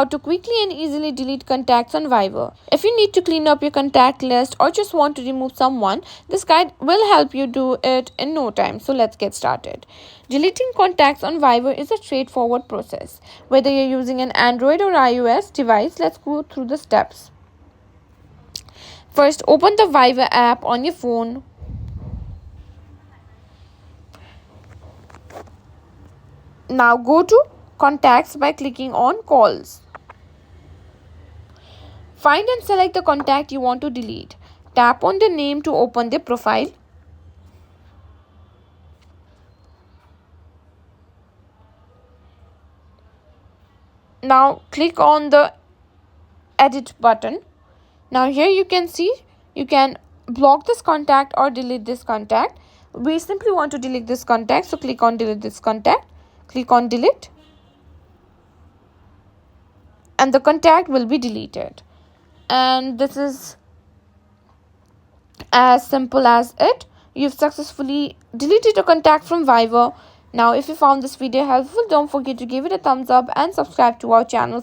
How to quickly and easily delete contacts on Viber. If you need to clean up your contact list or just want to remove someone, this guide will help you do it in no time. So let's get started. Deleting contacts on Viber is a straightforward process. Whether you're using an Android or iOS device, let's go through the steps. First, open the Viber app on your phone. Now go to Contacts by clicking on Calls. Find and select the contact you want to delete. Tap on the name to open the profile. Now click on the Edit button. Now here you can see you can block this contact or delete this contact. We simply want to delete this contact, so click on Delete this contact. Click on Delete and the contact will be deleted. And this is as simple as it. You've successfully deleted a contact from Viber. Now if you found this video helpful, don't forget to give it a thumbs up and subscribe to our channel.